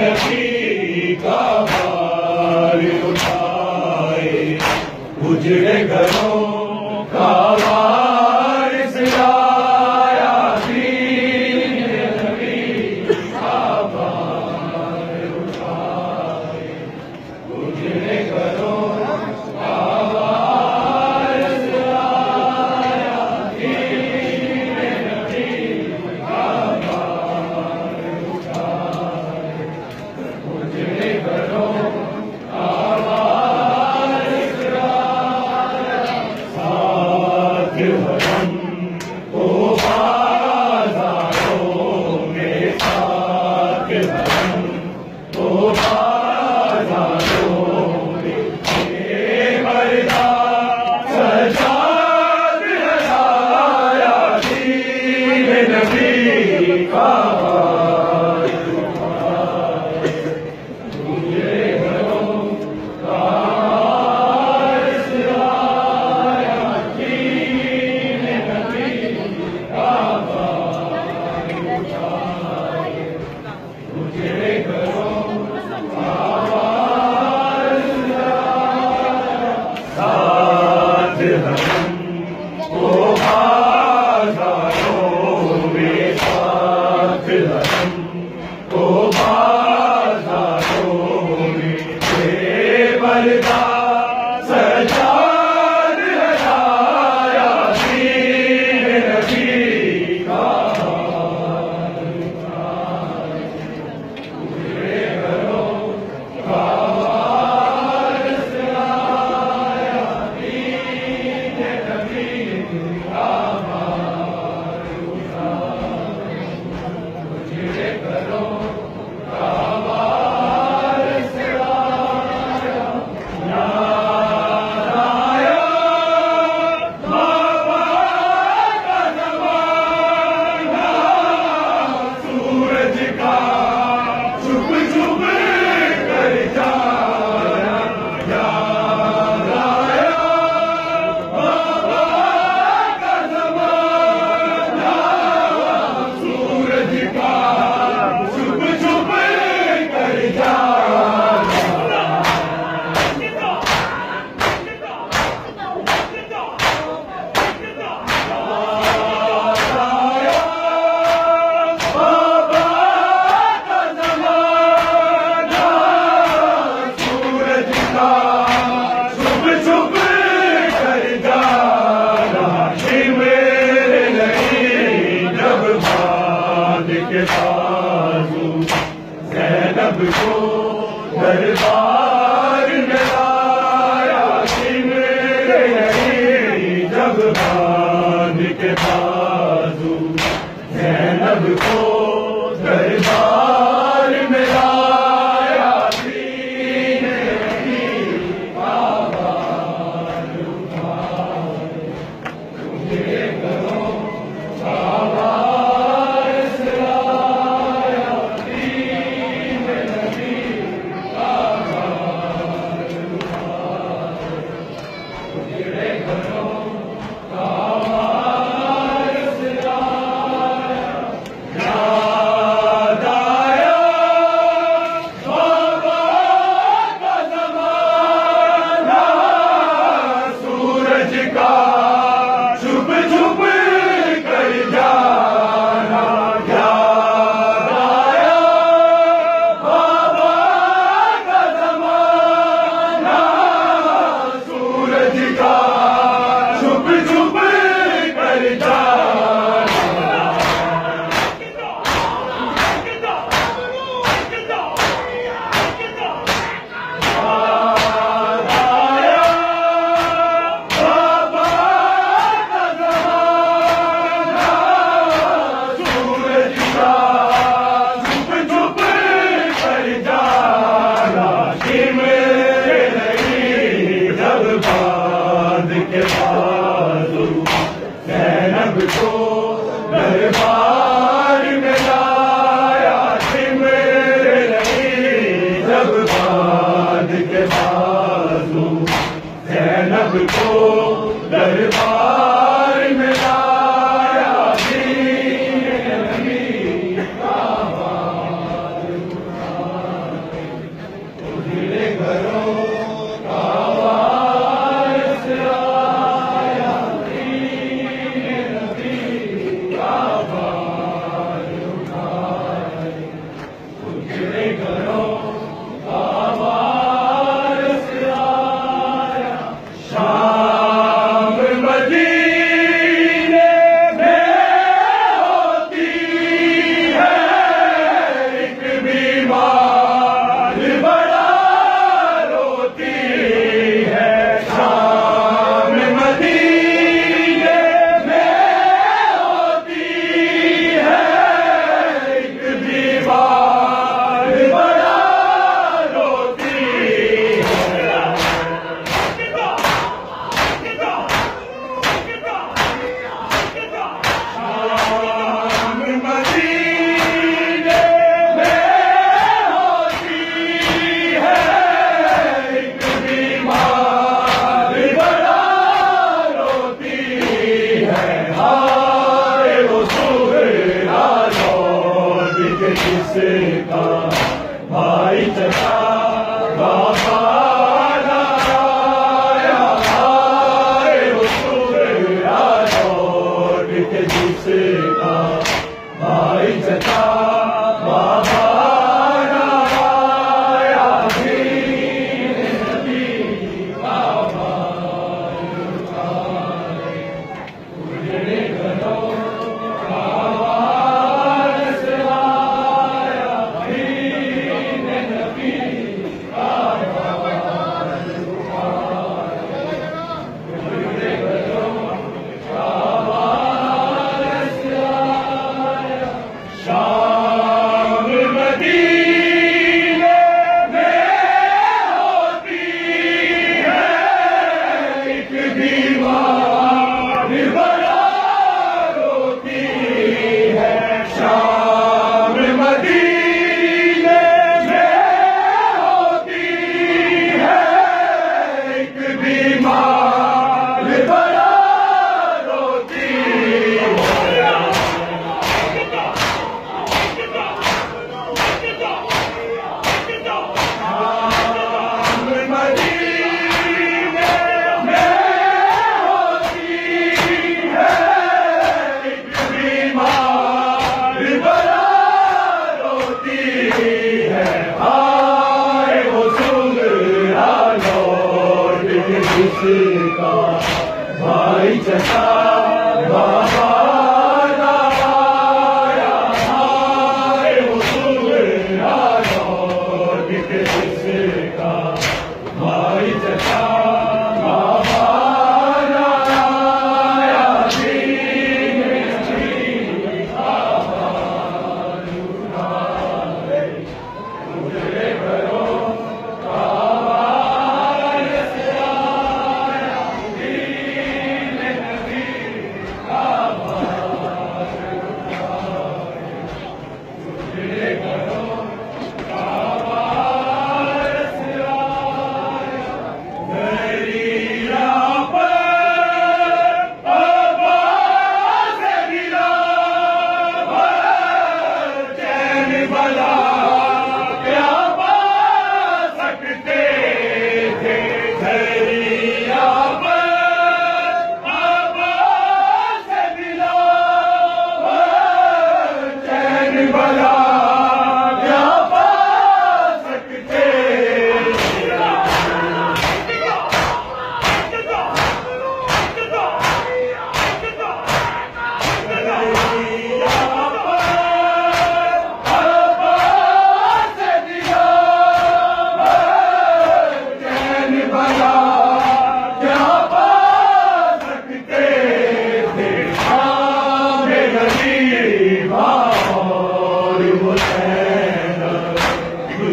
नबी का भार उठाए, उजड़े घरों का वारिस लाया, दीन नबी का भार उठाए, उजड़े घरों का वारिस लाया, दीन नबी का भार उठाए, उजड़े घरों का वारिस लाया, साथ वतन को बाज़ारों में, साथ वतन को बाज़ारों में, बेपर्दा सजाद लगाया, दीन नबी का भार उठाए, उजड़े घरों का वारिस लाया, दीन नबी का भार उठाए, उजड़े घरों का वारिस लाया, साथ हम को बाज़ारों में, साथ हम को बाज़ारों में, बेपर्दा सजाद लगाया, दीन नबी का भार उठाए, उजड़े घरों का वारिस लाया, दीन नबी का भार उठाए, उजड़े घरों का वारिस लाया, याद आया बाबा का ज़माना, सूरज का छुप छुप कर जाना, याद आया बाबा का ज़माना, सूरज का छुप छुप कर जाना, बाबा का ज़माना, सूरज का छुप छुप कर जाना, मेरे नहीं जब बांध के बाजू, ज़ैनब को दरबार में लाया, मेरे नहीं जब बांध के बाजू, ज़ैनब को दरबार में लाया, दीन नबी का भार उठाए, उजड़े घरों का वारिस लाया, दीन नबी का भार उठाए, उजड़े घरों का वारिस लाया, याद आया बाबा का ज़माना, सूरज का छुप छुप कर जाना, याद आया बाबा का ज़माना, सूरज का छुप छुप कर जाना, याद आया बाबा का ज़माना, सूरज का छुप छुप कर जाना, मेरे नहीं जब बांध के बाजू, ज़ैनब को दरबार में लाया, मेरे नहीं जब बांध के बाजू, ज़ैनब को दरबार में लाया, दीन नबी का भार उठाए,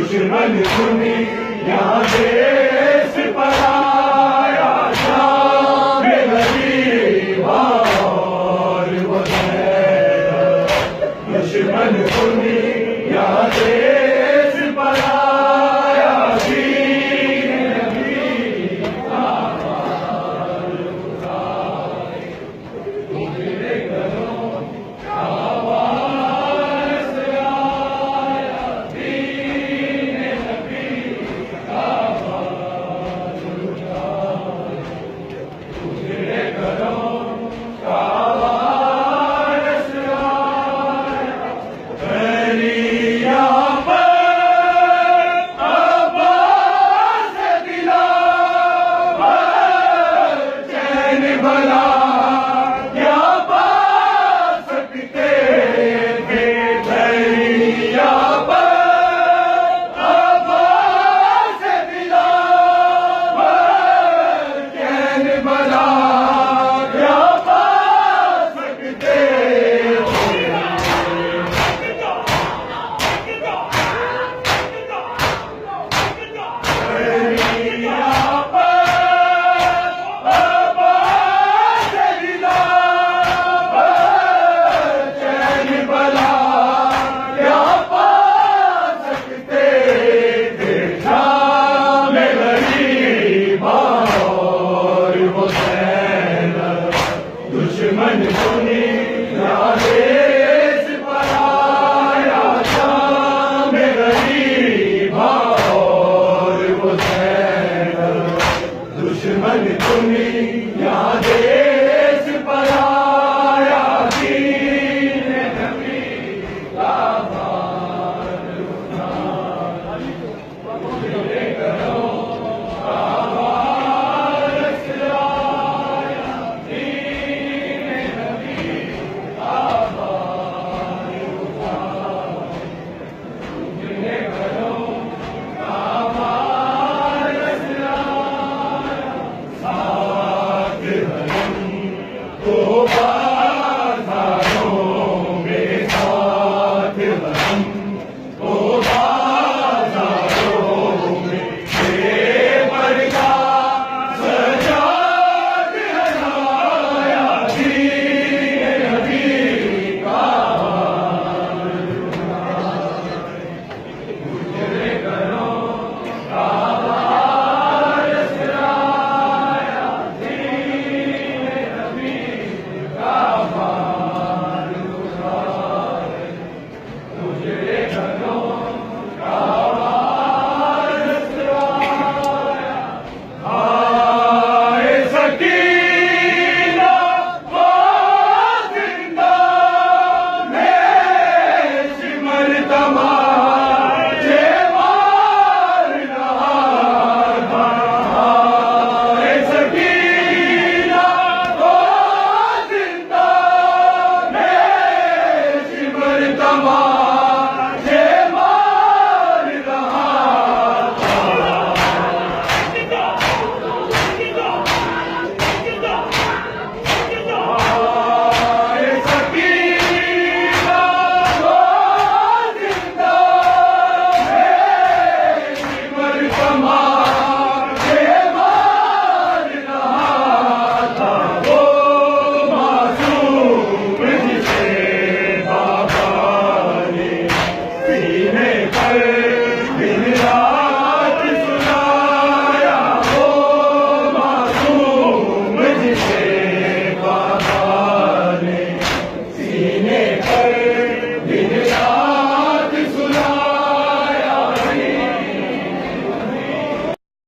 दुश्मन सुनी यहाँ देश पड़ा